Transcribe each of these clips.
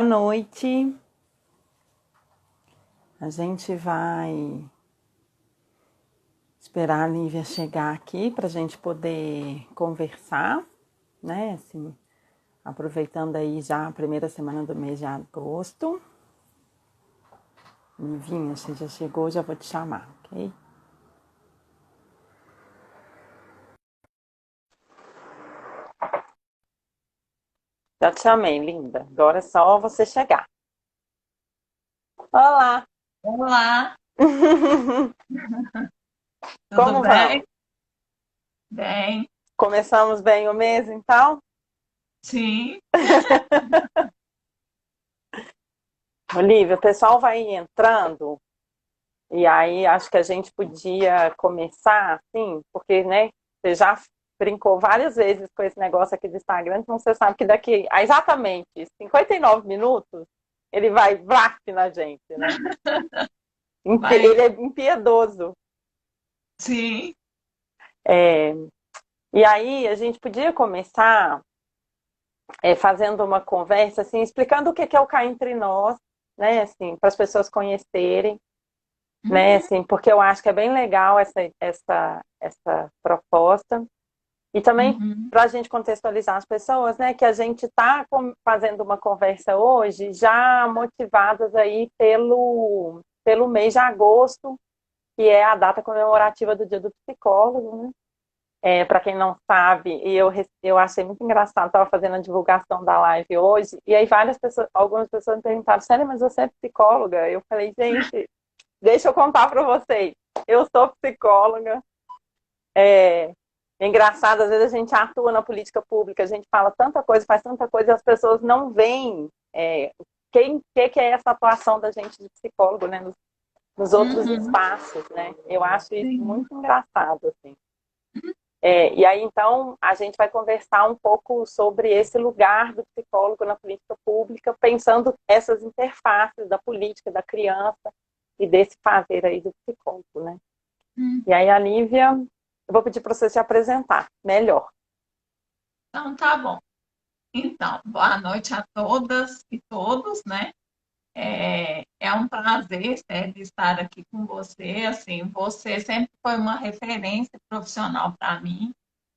Noite. A gente vai esperar a Lívia chegar aqui para a gente poder conversar, né? Assim, aproveitando aí já a primeira semana do mês de agosto. Livinha, você já chegou, já vou te chamar, ok? Já te chamei, linda. Agora é só você chegar. Olá! Olá, tudo Como vão? bem? Bem, Começamos bem o mês, então? sim. Olivia, o pessoal vai entrando. E aí acho que a gente podia começar assim, porque, né, você já brincou várias vezes com esse negócio aqui do Instagram, então você sabe que daqui a exatamente 59 minutos ele vai vlac na gente, né? Vai, Ele é impiedoso. sim. É, e aí a gente podia começar fazendo uma conversa, assim, explicando o que é o Cá Entre Nós, né, assim, para as pessoas conhecerem, né, Uhum, assim, porque eu acho que é bem legal essa proposta. E também uhum, para a gente contextualizar as pessoas, né, que a gente está fazendo uma conversa hoje já motivadas aí pelo mês de agosto, que é a data comemorativa do Dia do Psicólogo, né? Para quem não sabe, eu achei muito engraçado, estava fazendo a divulgação da live hoje, e aí algumas pessoas me perguntaram, Célia, mas você é psicóloga? Eu falei, gente, deixa eu contar para vocês, eu sou psicóloga, é, é engraçado, às vezes a gente atua na política pública, a gente fala tanta coisa, faz tanta coisa, e as pessoas não veem que é essa atuação da gente de psicólogo, né, nos outros uhum, espaços, né? Eu acho isso sim. muito engraçado, assim. E aí, então, a gente vai conversar um pouco sobre esse lugar do psicólogo na política pública, pensando essas interfaces da política, da criança e desse fazer aí do psicólogo, né? Uhum. E aí, a Lívia, eu vou pedir para você se apresentar melhor. Então, tá bom. Então, boa noite a todas e todos, né? É um prazer, Célia, estar aqui com você. Assim, você sempre foi uma referência profissional para mim.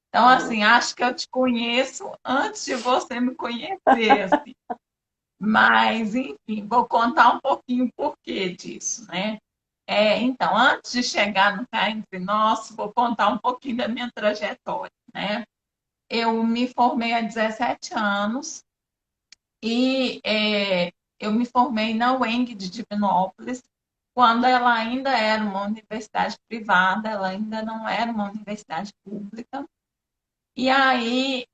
Então, assim, acho que eu te conheço antes de você me conhecer, assim. Mas, enfim, vou contar um pouquinho o porquê disso, né? Então, antes de chegar no Cá Entre Nós, vou contar um pouquinho da minha trajetória, né? Eu me formei há 17 anos e eu me formei na UENG de Divinópolis, quando ela ainda era uma universidade privada, ela ainda não era uma universidade pública. E aí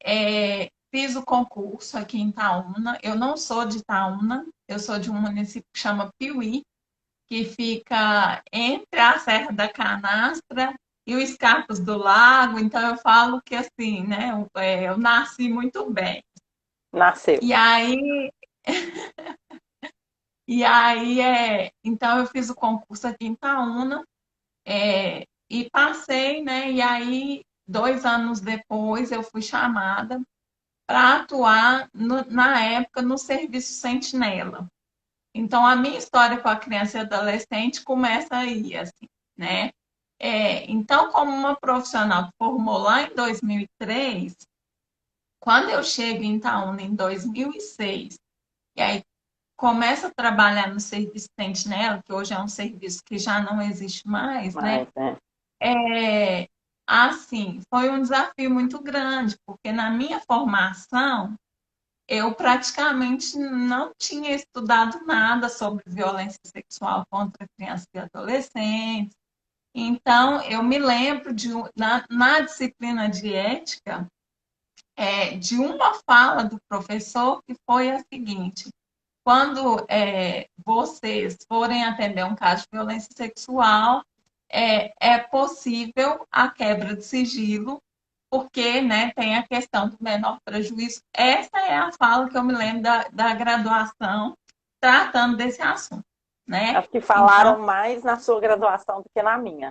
fiz o concurso aqui em Itaúna. Eu não sou de Itaúna, eu sou de um município que chama Piuí, que fica entre a Serra da Canastra e os Escarpos do Lago. Então eu falo que assim, né? Eu nasci muito bem. Nasceu. E aí, então eu fiz o concurso aqui em Itaúna e passei, né? E aí 2 anos depois eu fui chamada para atuar na época no serviço Sentinela. Então, a minha história com a criança e adolescente começa aí, assim, né? Então, como uma profissional que formou lá em 2003, quando eu chego em Itaúna em 2006, e aí começo a trabalhar no serviço Sentinela, que hoje é um serviço que já não existe mais, né? Mas, né? É, assim, foi um desafio muito grande, porque na minha formação, eu praticamente não tinha estudado nada sobre violência sexual contra crianças e adolescentes. Então, eu me lembro na disciplina de ética, de uma fala do professor que foi a seguinte: quando vocês forem atender um caso de violência sexual, é possível a quebra de sigilo, porque, né, tem a questão do menor prejuízo. Essa é a fala que eu me lembro da graduação tratando desse assunto, né? Acho que Então, falaram mais na sua graduação do que na minha.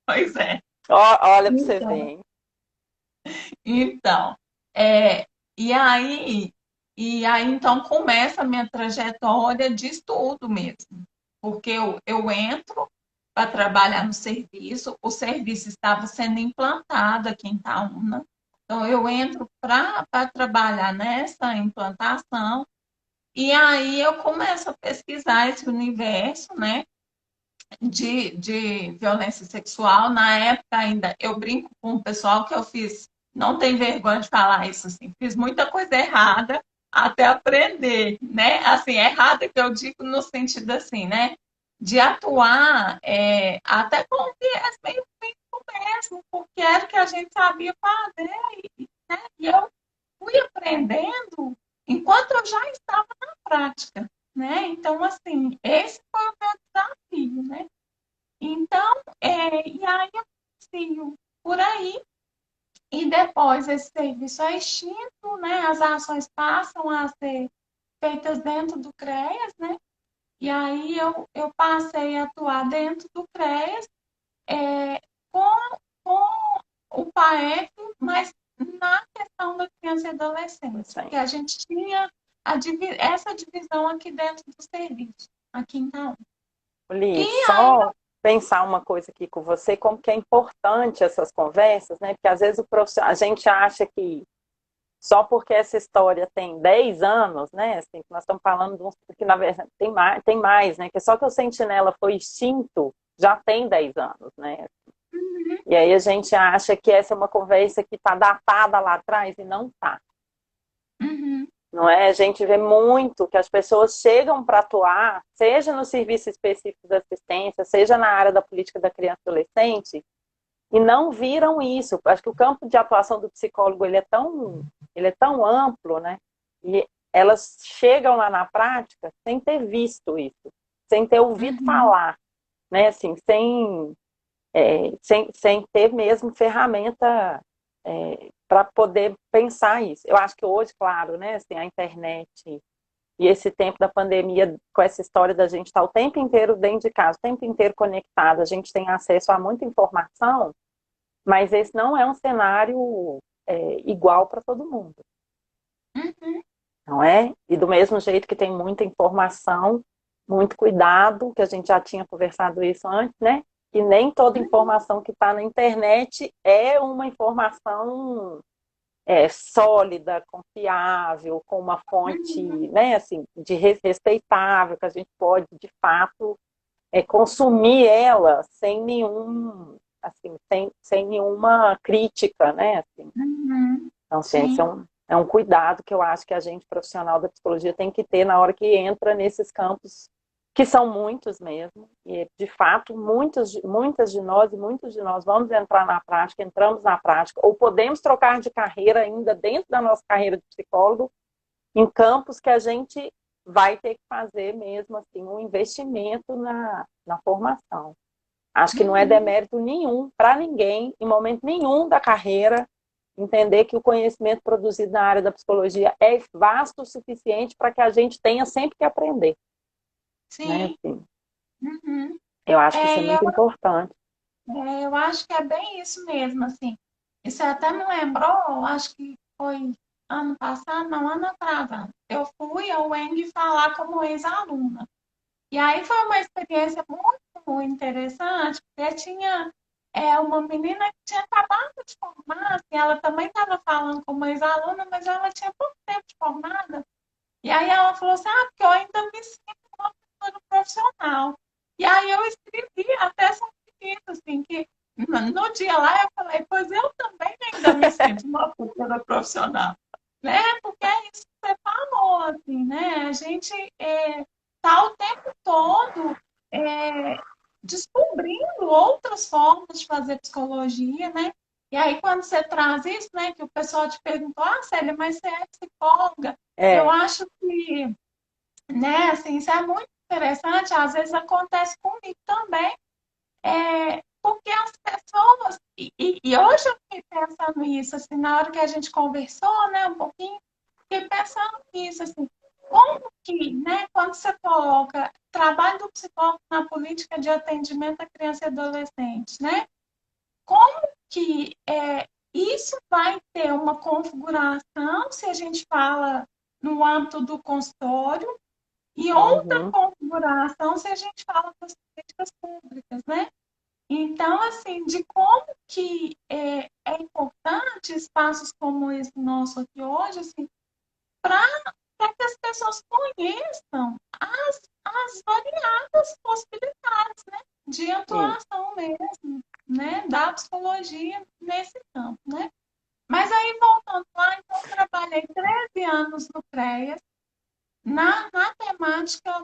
pois é. Olha para você ver, Então, hein? então é, e aí E aí, então, começa a minha trajetória de estudo mesmo, porque eu entro para trabalhar no serviço, o serviço estava sendo implantado aqui em Itaúna, então eu entro para trabalhar nessa implantação, e aí eu começo a pesquisar esse universo, né, de violência sexual. Na época ainda, eu brinco com o pessoal que eu fiz, não tem vergonha de falar isso, assim, fiz muita coisa errada até aprender, né? Assim, errada que eu digo no sentido assim, né? De atuar até com um viés meio crítico mesmo, porque era o que a gente sabia fazer, né? E eu fui aprendendo enquanto eu já estava na prática, né? Então, assim, esse foi o meu desafio, né? Então, e aí eu sigo por aí, e depois esse serviço é extinto, né? As ações passam a ser feitas dentro do CREAS, né? E aí eu passei a atuar dentro do CREAS com, com o PAEP, mas na questão da criança e adolescente, Sim. porque a gente tinha essa divisão aqui dentro do serviço, aqui então. E Li, aí, só pensar uma coisa aqui com você, como que é importante essas conversas, né? Porque às vezes a gente acha que só porque essa história tem 10 anos, né? Assim, nós estamos falando de um, que na verdade tem mais, né? Que só que o Sentinela foi extinto já tem 10 anos, né? E aí a gente acha que essa é uma conversa que está datada lá atrás e não está. uhum, Não é? A gente vê muito que as pessoas chegam para atuar, seja no serviço específico de assistência, seja na área da política da criança e adolescente, e não viram isso. Acho que o campo de atuação do psicólogo ele é tão amplo, né? E elas chegam lá na prática sem ter visto isso, sem ter ouvido uhum, falar, né? Assim, sem ter mesmo ferramenta para poder pensar isso. Eu acho que hoje, claro, né? Assim, a internet e esse tempo da pandemia, com essa história da gente estar o tempo inteiro dentro de casa, o tempo inteiro conectado, a gente tem acesso a muita informação, mas esse não é um cenário igual para todo mundo, uhum. não é? E do mesmo jeito que tem muita informação, muito cuidado, que a gente já tinha conversado isso antes, né? Que nem toda informação que está na internet é uma informação sólida, confiável, com uma fonte, Uhum, né, assim, de respeitável, que a gente pode, de fato, consumir ela sem nenhum, assim, sem nenhuma crítica, né, assim. uhum. Então, assim, esse Sim, é um cuidado que eu acho que a gente, profissional da psicologia, tem que ter na hora que entra nesses campos, que são muitos mesmo, e de fato, muitas de nós e muitos de nós vamos entrar na prática, entramos na prática, ou podemos trocar de carreira ainda dentro da nossa carreira de psicólogo, em campos que a gente vai ter que fazer mesmo assim um investimento na formação. Acho que não é uhum. demérito nenhum para ninguém, em momento nenhum da carreira, entender que o conhecimento produzido na área da psicologia é vasto o suficiente para que a gente tenha sempre que aprender, né? Sim. Assim, Uhum. eu acho que isso é É, muito importante. eu acho que é bem isso mesmo, assim. Isso até me lembrou, acho que foi ano passado, não, ano atrasado. Eu fui ao ENG falar como ex-aluna. E aí foi uma experiência muito interessante, porque tinha uma menina que tinha acabado de formar, assim, ela também estava falando como ex-aluna, mas ela tinha pouco tempo de formada. E aí ela falou assim, porque eu ainda me sinto uma pessoa profissional. E aí eu escrevi até sobre isso, assim, que no dia lá eu falei, pois eu também ainda me sinto uma futura profissional, né? Porque é isso que você falou, assim, né? A gente tá o tempo todo é, descobrindo outras formas de fazer psicologia, né? E aí, quando você traz isso, né, que o pessoal te perguntou, Célia, mas você é psicóloga? Eu É, acho que, né, assim, isso é muito interessante, às vezes acontece comigo também, porque as pessoas, e hoje eu fiquei pensando nisso, assim, na hora que a gente conversou, né, um pouquinho, fiquei pensando nisso, assim, como que, né, quando você coloca trabalho do psicólogo na política de atendimento à criança e adolescente, né, como que isso vai ter uma configuração se a gente fala no âmbito do consultório, e outra Uhum. configuração se a gente fala das políticas públicas, né? Então, assim, de como que é importante espaços como esse nosso aqui hoje, assim, para que as pessoas conheçam as variadas possibilidades, né, de Isso. atuação mesmo, né, da psicologia nesse campo, né? Mas aí, voltando lá, então, eu trabalhei 13 anos no CREAS, na temática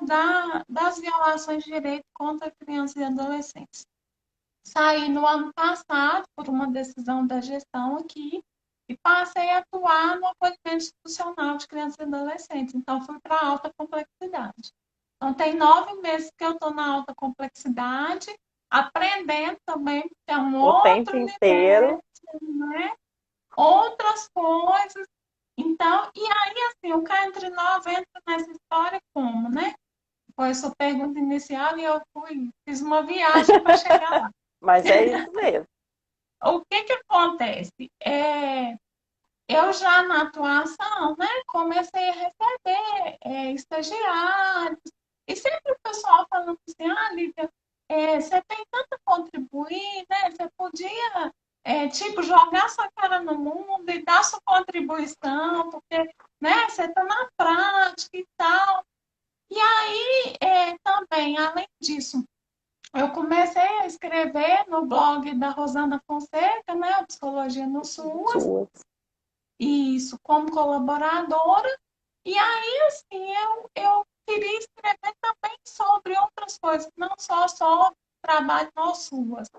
das violações de direito contra crianças e adolescentes. Saí no ano passado por uma decisão da gestão aqui e passei a atuar no acolhimento institucional de crianças e adolescentes. Então, fui para alta complexidade. Então, tem 9 meses que eu estou na alta complexidade, aprendendo também, porque é um O tempo outro universo, inteiro. né? Outras coisas. Então, e aí, assim, o cá entre nós entra nessa história como, né? Foi a sua pergunta inicial e eu fiz uma viagem para chegar lá. Mas é isso mesmo. O que que acontece? Eu já na atuação, né, comecei a receber estagiários, e sempre o pessoal falando assim, Lívia, você tem tanto a contribuir, né? Você podia, tipo, jogar sua cara no mundo e dar sua contribuição, porque, né, você está na prática e tal. E aí, também, além disso, eu comecei a escrever no blog da Rosana Fonseca, né, Psicologia no SUAS, Suas. isso, como colaboradora. E aí, assim, eu queria escrever também sobre outras coisas, não só sobre trabalho no SUAS.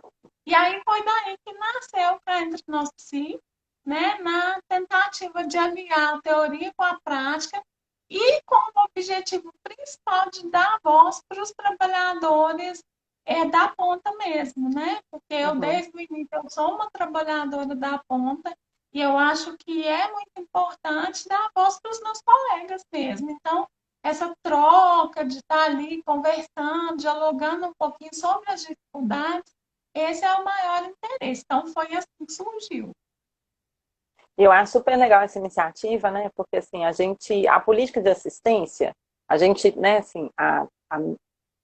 E aí foi daí que nasceu Cá Entre Nós Psi, né, na tentativa de alinhar a teoria com a prática e com o objetivo principal de dar voz para os trabalhadores da ponta mesmo, né? Porque eu, Uhum. desde o início, eu sou uma trabalhadora da ponta e eu acho que é muito importante dar voz para os meus colegas mesmo. Então, essa troca de estar ali conversando, dialogando um pouquinho sobre as dificuldades, esse é o maior interesse. Então, foi assim que surgiu. E eu acho super legal essa iniciativa, né? Porque assim, a política de assistência, a gente, né, assim,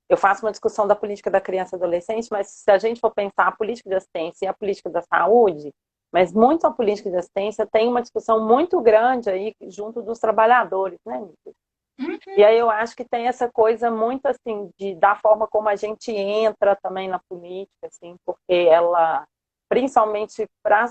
eu faço uma discussão da política da criança e adolescente, mas se a gente for pensar a política de assistência e a política da saúde, mas muito a política de assistência tem uma discussão muito grande aí junto dos trabalhadores, né, Nico? E Uhum, aí eu acho que tem essa coisa muito assim da forma como a gente entra também na política, assim, porque ela, principalmente para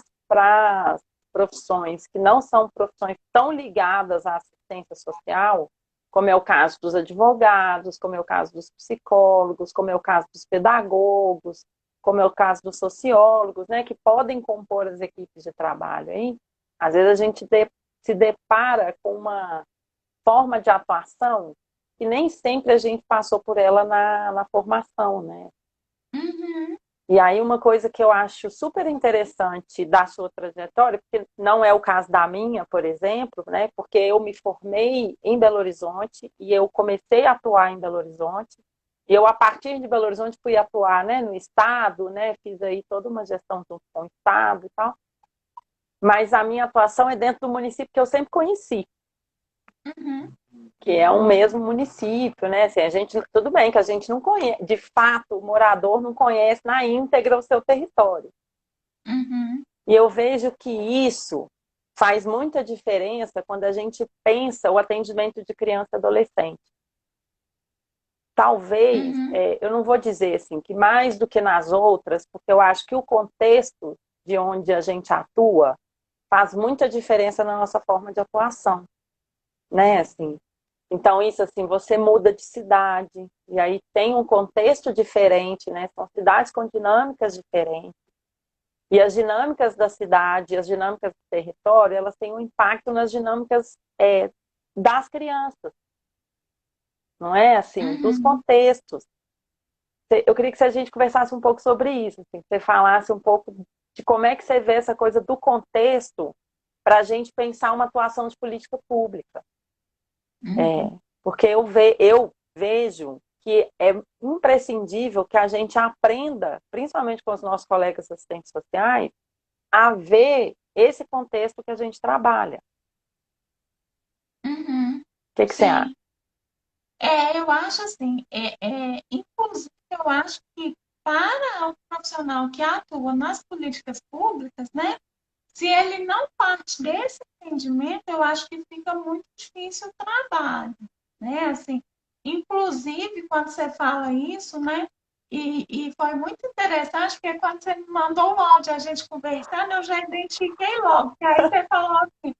as profissões que não são profissões tão ligadas à assistência social, como é o caso dos advogados, como é o caso dos psicólogos, como é o caso dos pedagogos, como é o caso dos sociólogos, né, que podem compor as equipes de trabalho aí. Às vezes a gente se depara com uma forma de atuação que nem sempre a gente passou por ela na formação, né? uhum, E aí uma coisa que eu acho super interessante da sua trajetória, porque não é o caso da minha, por exemplo, né? Porque eu me formei em Belo Horizonte e eu comecei a atuar em Belo Horizonte. E eu, a partir de Belo Horizonte, fui atuar, né, no Estado, né? Fiz aí toda uma gestão junto com o Estado e tal. Mas a minha atuação é dentro do município que eu sempre conheci, uhum, que é um mesmo município, né? Assim, a gente, tudo bem que a gente não conhece, de fato, o morador não conhece na íntegra o seu território. uhum, E eu vejo que isso faz muita diferença quando a gente pensa o atendimento de criança e adolescente. Talvez, uhum, eu não vou dizer assim que mais do que nas outras, porque eu acho que o contexto de onde a gente atua faz muita diferença na nossa forma de atuação, né? Assim, então, isso assim, você muda de cidade, e aí tem um contexto diferente, né? São cidades com dinâmicas diferentes. E as dinâmicas da cidade, as dinâmicas do território, elas têm um impacto nas dinâmicas das crianças, não é? Assim, dos uhum. contextos. Eu queria que a gente conversasse um pouco sobre isso, assim, que você falasse um pouco de como é que você vê essa coisa do contexto para a gente pensar uma atuação de política pública. Uhum. Porque eu vejo que é imprescindível que a gente aprenda, principalmente com os nossos colegas assistentes sociais, a ver esse contexto que a gente trabalha. que você acha? sim. Eu acho assim, inclusive eu acho que para o profissional que atua nas políticas públicas, né, se ele não parte desse entendimento, eu acho que fica muito difícil o trabalho, né? Assim, inclusive quando você fala isso, né? E foi muito interessante, porque quando você me mandou o áudio a gente conversando, eu já identifiquei logo, que aí você falou assim,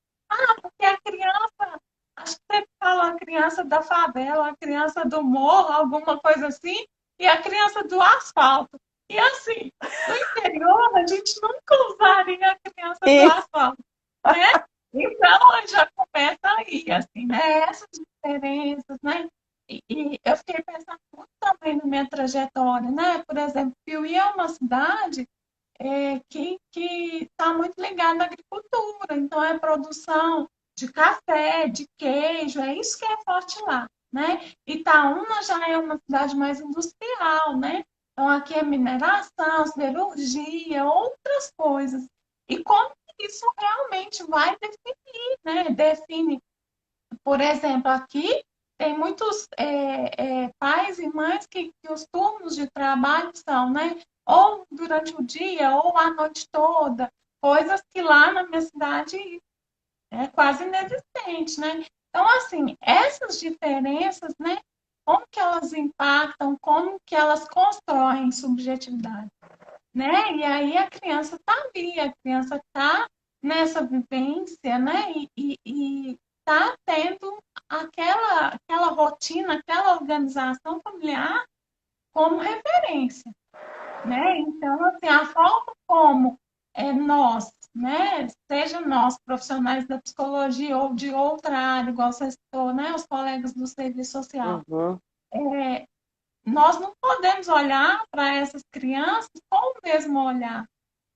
porque a criança, acho que você falou a criança da favela, a criança do morro, alguma coisa assim, e a criança do asfalto. E assim, no interior, a gente nunca usaria a criança do Isso. asfalto, né? Então, já começa aí, assim, né? Essas diferenças, né? E eu fiquei pensando muito também na minha trajetória, né? Por exemplo, Piuí é uma cidade que está muito ligada à agricultura, então é produção de café, de queijo, é isso que é forte lá, né? Itaúna já é uma cidade mais industrial, né? Então aqui é mineração, siderurgia, outras coisas. E como que isso realmente vai definir, né? Define, por exemplo, aqui tem muitos pais e mães que os turnos de trabalho são, né? Ou durante o dia, ou a noite toda. Coisas que lá na minha cidade é quase inexistente, né? Então, assim, essas diferenças, né? Como que elas impactam, como que elas constroem subjetividade, né? E aí a criança está ali, a criança está nessa vivência, né? E está tendo aquela rotina, aquela organização familiar como referência, né? Então, assim, a forma como nós, né, seja nós profissionais da psicologia ou de outra área, igual você citou, né, os colegas do serviço social, Uhum. nós não podemos olhar para essas crianças com o mesmo olhar,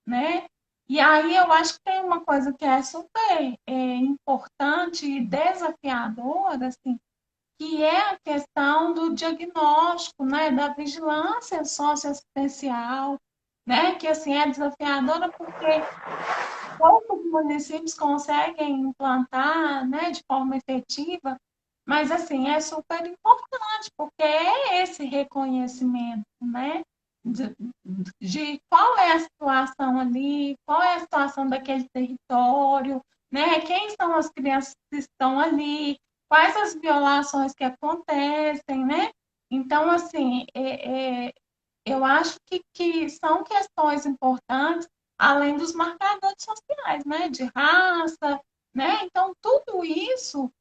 né? E aí eu acho que tem uma coisa que é super importante e desafiadora, assim, que é a questão do diagnóstico, né, da vigilância socioassistencial, né, que assim é desafiadora porque poucos municípios conseguem implantar, né, de forma efetiva, mas assim é super importante porque é esse reconhecimento, né, de, de qual é a situação ali, qual é a situação daquele território, né, quem são as crianças que estão ali, quais as violações que acontecem, né? Então, assim, eu acho que são questões importantes, além dos marcadores sociais, né? De raça, né? Então, tudo isso,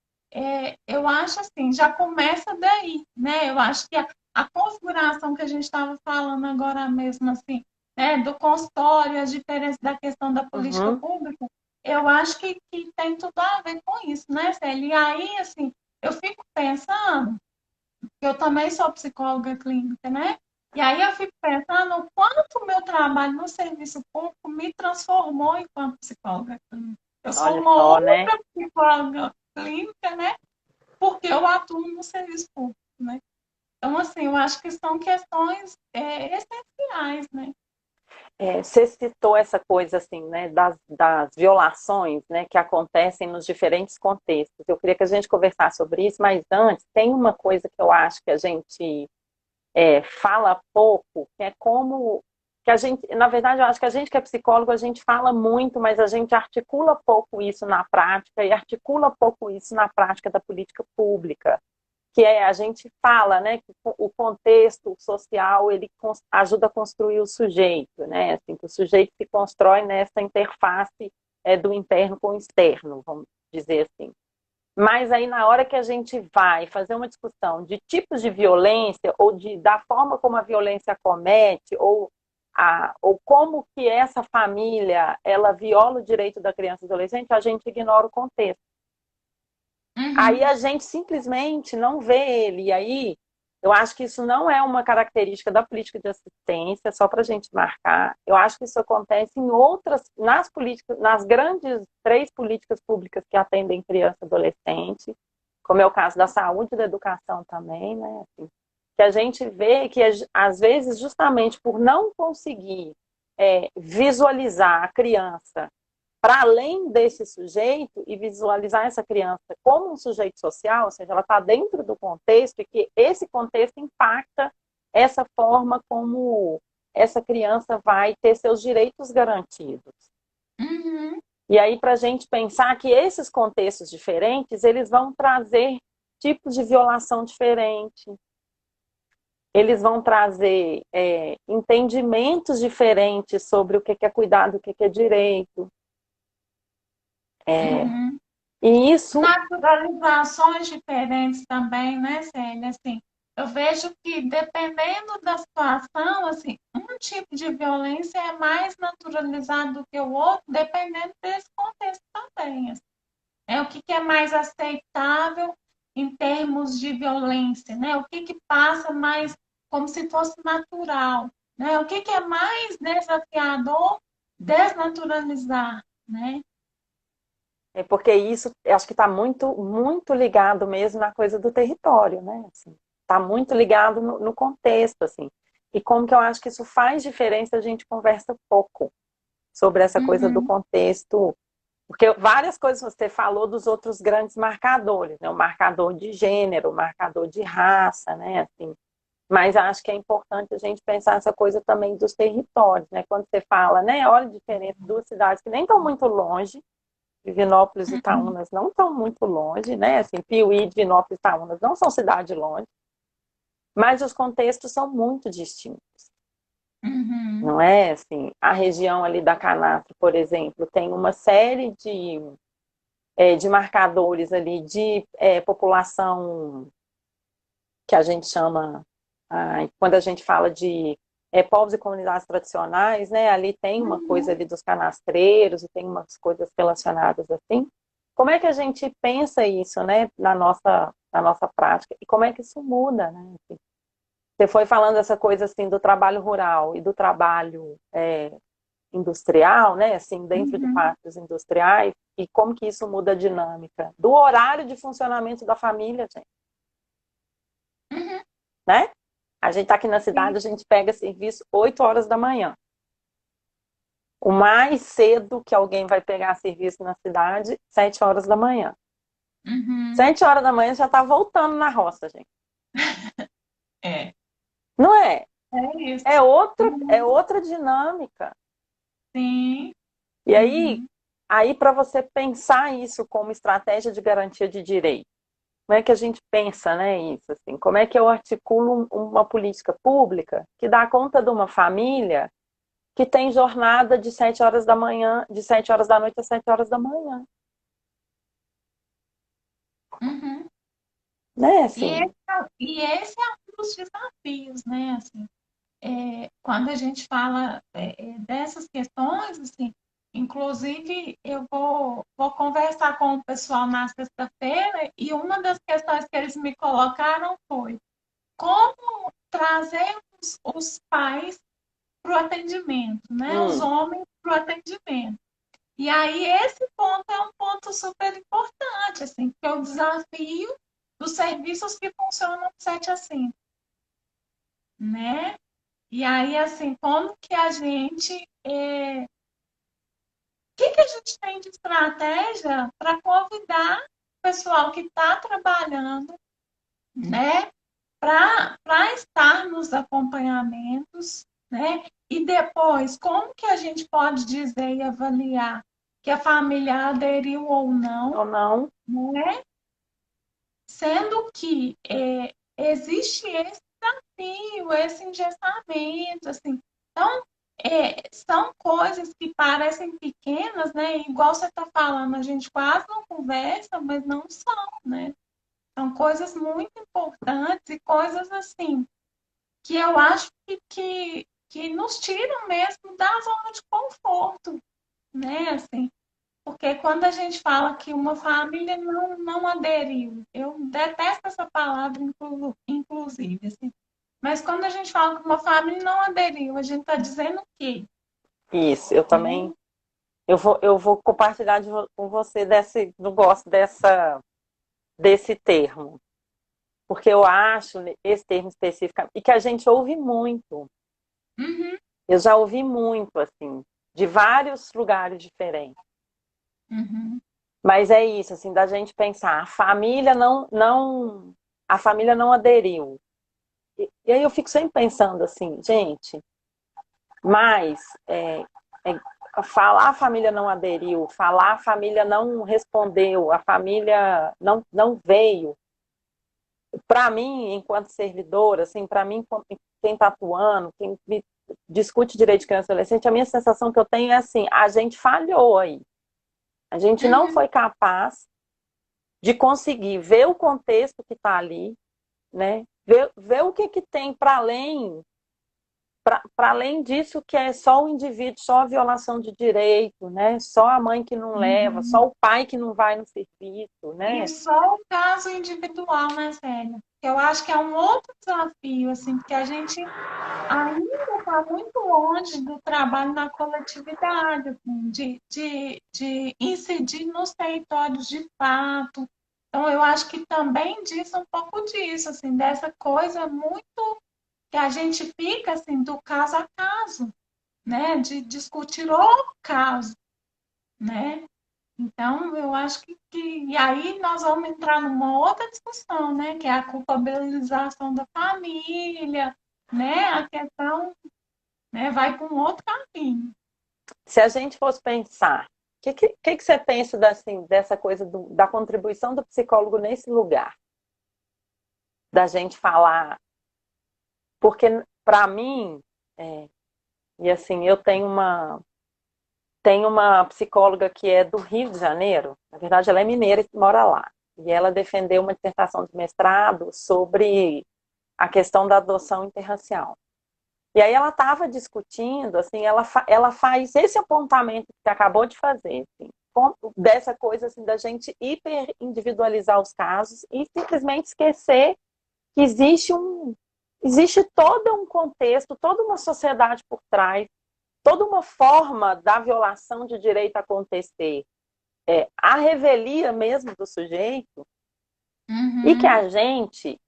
eu acho assim, já começa daí, né? Eu acho que a configuração que a gente estava falando agora mesmo, assim, né? Do consultório, as diferenças da questão da política Uhum. pública, eu acho que tem tudo a ver com isso, né, Célia? E aí, assim, eu fico pensando, eu também sou psicóloga clínica, né? E aí eu fico pensando o quanto o meu trabalho no serviço público me transformou enquanto psicóloga clínica. Eu sou Olha uma só, né? outra psicóloga clínica, né? Porque eu atuo no serviço público, né? Então, assim, eu acho que são questões essenciais, né? Você citou essa coisa assim, né, das violações, né, que acontecem nos diferentes contextos. Eu queria que a gente conversasse sobre isso, mas antes tem uma coisa que eu acho que a gente fala pouco, que é como que a gente, na verdade, eu acho que a gente que é psicólogo, a gente fala muito, mas a gente articula pouco isso na prática e articula pouco isso na prática da política pública, que a gente fala, né, que o contexto social ele ajuda a construir o sujeito, né, assim, que o sujeito se constrói nessa interface do interno com o externo, vamos dizer assim. Mas aí na hora que a gente vai fazer uma discussão de tipos de violência ou da forma como a violência comete ou como que essa família ela viola o direito da criança e do adolescente, a gente ignora o contexto. Aí Uhum. a gente simplesmente não vê ele. E aí eu acho que isso não é uma característica da política de assistência, só para a gente marcar. Eu acho que isso acontece em outras, nas políticas, nas grandes três políticas públicas que atendem criança e adolescente, como é o caso da saúde e da educação também, né? Assim, que a gente vê que às vezes justamente por não conseguir visualizar a criança para além desse sujeito e visualizar essa criança como um sujeito social, ou seja, ela está dentro do contexto e que esse contexto impacta essa forma como essa criança vai ter seus direitos garantidos. Uhum. E aí, para a gente pensar que esses contextos diferentes, eles vão trazer tipos de violação diferentes, eles vão trazer entendimentos diferentes sobre o que é cuidado, o que é direito. Uhum. E isso... Naturalizações diferentes também, né, Célia? Assim, eu vejo que dependendo da situação, assim, um tipo de violência é mais naturalizado do que o outro, dependendo desse contexto também. Assim. O que é mais aceitável em termos de violência, né? O que passa mais como se fosse natural, né? O que é mais desafiador desnaturalizar, né? É porque isso, eu acho que está muito, muito ligado mesmo na coisa do território, né? Assim, está muito ligado no contexto, assim. E como que eu acho que isso faz diferença, a gente conversa pouco sobre essa coisa do Uhum. contexto. Porque várias coisas você falou dos outros grandes marcadores, né? O marcador de gênero, o marcador de raça, né? Assim, mas acho que é importante a gente pensar essa coisa também dos territórios, né? Quando você fala, né? Olha a diferença, duas cidades que nem estão muito longe, Divinópolis e Uhum. Itaúnas não estão muito longe, né? Assim, Piuí, Divinópolis e Itaúnas não são cidades longe, mas os contextos são muito distintos. Uhum. Não é assim, a região ali da Canastra, por exemplo, tem uma série de marcadores ali de população que a gente chama, quando a gente fala de povos e comunidades tradicionais, né? Ali tem uma coisa Uhum. ali dos canastreiros e tem umas coisas relacionadas assim. Como é que a gente pensa isso, né, na nossa prática? E como é que isso muda, né? Você foi falando essa coisa assim do trabalho rural e do trabalho industrial, né, assim, dentro de Uhum. pátios industriais, e como que isso muda a dinâmica do horário de funcionamento da família, gente, Uhum. né? A gente está aqui na Sim. cidade, a gente pega serviço 8 horas da manhã. O mais cedo que alguém vai pegar serviço na cidade, 7 horas da manhã. Uhum. 7 horas da manhã já está voltando na roça, gente. É, Não é? é isso. É outra dinâmica. Sim. E aí, Uhum. aí para você pensar isso como estratégia de garantia de direito, como é que a gente pensa, né, isso assim? Como é que eu articulo uma política pública que dá conta de uma família que tem jornada de 7 horas da manhã, de 7 horas da noite a 7 horas da manhã, Uhum. né, E assim? esse é um dos desafios, né? Assim, quando a gente fala dessas questões, assim, inclusive eu vou conversar com o pessoal na sexta-feira e uma das questões que eles me colocaram foi como trazer os pais para o atendimento, né? Os Hum, homens para o atendimento. E aí esse ponto é um ponto super importante, assim, que é o desafio dos serviços que funcionam de 7 a 5, né? E aí, assim, como que a gente. O que a gente tem de estratégia para convidar o pessoal que está trabalhando, né? Para estar nos acompanhamentos, né? E depois, como que a gente pode dizer e avaliar que a família aderiu ou não, ou não? né? Sendo que existe esse desafio, esse engessamento, assim. Então, são coisas que parecem pequenas, né? Igual você está falando, a gente quase não conversa, mas não são, né? São coisas muito importantes e coisas assim que eu acho que nos tiram mesmo da zona de conforto, né? Assim, porque quando a gente fala que uma família não aderiu, eu detesto essa palavra, inclusive, assim. Mas quando a gente fala que uma família não aderiu, a gente está dizendo o quê? Isso, eu também. Né? Eu vou compartilhar com você não gosto desse termo, porque eu acho esse termo específico, e que a gente ouve muito. Uhum, Eu já ouvi muito, assim, de vários lugares diferentes. Uhum. Mas é isso, assim, da gente pensar, a família não aderiu. E aí eu fico sempre pensando assim, gente, mas falar a família não aderiu, falar a família não respondeu, a família não veio. Para mim, enquanto servidora, assim, para mim, quem está atuando, quem discute direito de criança e adolescente, a minha sensação que eu tenho é assim, a gente falhou aí. A gente não Uhum. foi capaz de conseguir ver o contexto que está ali, né? Ver o que, que tem para além disso, que é só o indivíduo, só a violação de direito, né? Só a mãe que não leva, Uhum. só o pai que não vai no serviço, E né? só o caso individual, né, Célia? Eu acho que é um outro desafio, assim, porque a gente ainda está muito longe do trabalho na coletividade, assim, de incidir nos territórios de fato. Então, eu acho que também diz um pouco disso, assim, dessa coisa muito que a gente fica, assim, do caso a caso, né? De discutir o caso, né? Então, eu acho e aí nós vamos entrar numa outra discussão, né? Que é a culpabilização da família, né? A questão, né, vai para um outro caminho. Se a gente fosse pensar, o que você pensa dessa coisa da contribuição do psicólogo nesse lugar? Da gente falar. Porque, para mim, é, e assim, eu tenho uma psicóloga que é do Rio de Janeiro, na verdade, ela é mineira e mora lá. E ela defendeu uma dissertação de mestrado sobre a questão da adoção interracial. E aí ela estava discutindo, assim, ela faz esse apontamento que você acabou de fazer, assim, dessa coisa assim, da gente hiper individualizar os casos e simplesmente esquecer que existe todo um contexto, toda uma sociedade por trás, toda uma forma da violação de direito acontecer, a revelia mesmo do sujeito, e que Uhum, a gente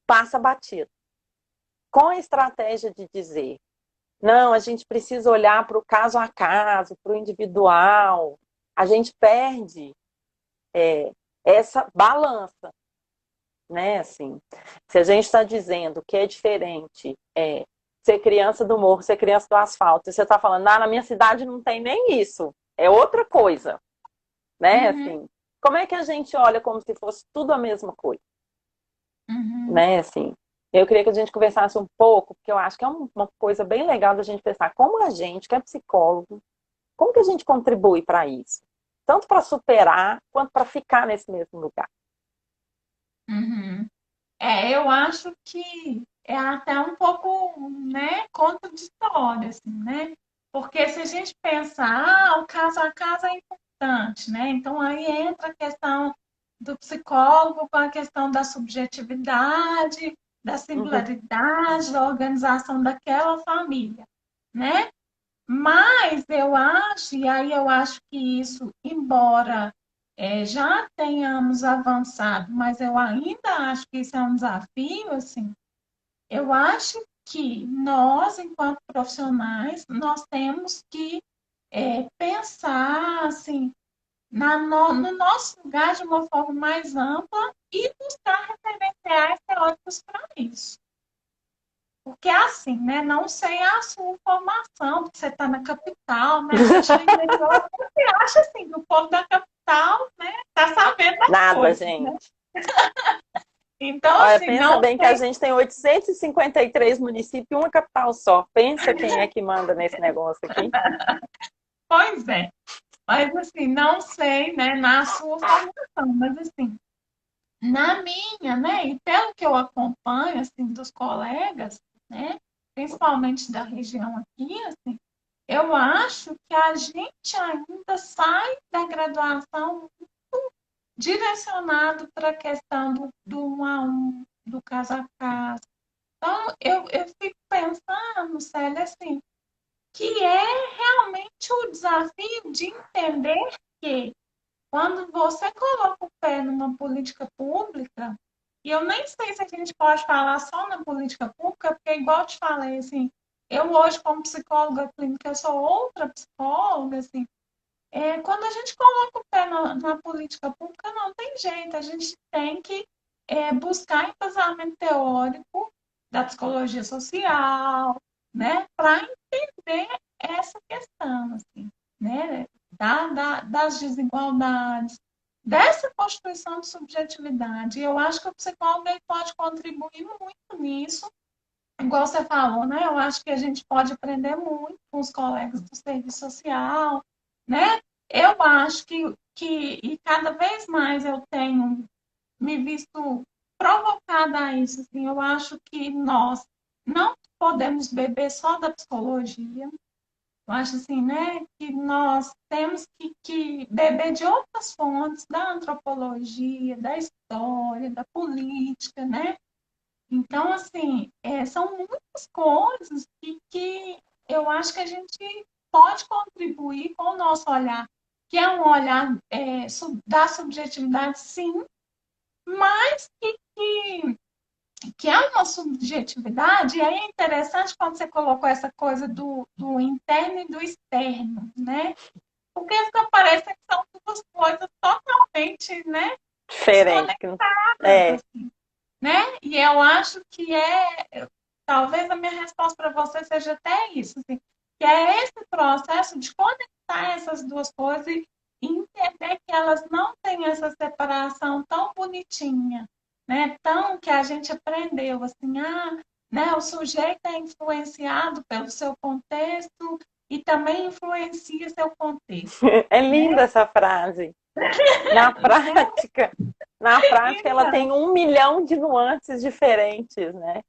passa batido. Com a estratégia de dizer, não, a gente precisa olhar para o caso a caso, para o individual. A gente perde essa balança, né? Assim, se a gente está dizendo que é diferente ser criança do morro, ser criança do asfalto, e você está falando, ah, na minha cidade não tem nem isso, é outra coisa, né? uhum, Assim, como é que a gente olha como se fosse tudo a mesma coisa, uhum, né? Assim, eu queria que a gente conversasse um pouco, porque eu acho que é uma coisa bem legal da gente pensar como a gente, que é psicólogo, como que a gente contribui para isso? Tanto para superar, quanto para ficar nesse mesmo lugar. uhum. Eu acho que é até um pouco, né, contraditório, assim, né? Porque se a gente pensar, o caso a caso é importante, né? Então aí entra a questão do psicólogo com a questão da subjetividade, da Uhum, singularidade, da organização daquela família, né? Mas eu acho, e aí eu acho que isso, embora já tenhamos avançado, mas eu ainda acho que isso é um desafio, assim, eu acho que nós, enquanto profissionais, nós temos que pensar, assim, no nosso lugar de uma forma mais ampla e buscar referenciais teóricos para isso. Porque é assim, né? Não sei a sua formação, porque você está na capital, né? A gente no interior sempre acha assim, que o povo da capital, né, tá sabendo das nada, coisas, né? gente. Então, Olha, assim, pensa não bem que a sei. gente tem 853 municípios e uma capital só. Pensa quem é que manda nesse negócio aqui. Pois é. Mas, assim, não sei, né, na sua formação, mas, assim, na minha, né, e pelo que eu acompanho, assim, dos colegas, né, principalmente da região aqui, assim, eu acho que a gente ainda sai da graduação direcionado para a questão do um a um, do caso a caso. Então, eu fico pensando, Célia, assim, que é realmente o desafio de entender que quando você coloca o pé numa política pública, e eu nem sei se a gente pode falar só na política pública, porque, igual eu te falei, assim, eu hoje, como psicóloga clínica, eu sou outra psicóloga, assim, quando a gente coloca o pé na política pública, não tem jeito, a gente tem que buscar embasamento teórico da psicologia social, né, para entender essa questão, assim, né, das desigualdades, dessa constituição de subjetividade. Eu acho que o psicólogo ele pode contribuir muito nisso, igual você falou, né? Eu acho que a gente pode aprender muito com os colegas do serviço social, né? Eu acho e cada vez mais eu tenho me visto provocada a isso, assim, eu acho que nós não podemos beber só da psicologia, eu acho assim, né, que nós temos que beber de outras fontes, da antropologia, da história, da política, né? Então, assim, são muitas coisas que eu acho que a gente pode contribuir com o nosso olhar, que é um olhar da subjetividade, sim, mas que é uma subjetividade, e aí é interessante quando você colocou essa coisa do interno e do externo, né? Porque fica parecendo que são duas coisas totalmente, né, Diferente. desconectadas, É, assim, né? E eu acho que talvez a minha resposta para você seja até isso, assim, que é esse processo de conectar essas duas coisas e entender que elas não têm essa separação tão bonitinha, né? Tão que a gente aprendeu assim, né? O sujeito é influenciado pelo seu contexto e também influencia seu contexto, é né? linda essa frase. Na prática, na prática, ela Então, tem 1 milhão de nuances diferentes, né?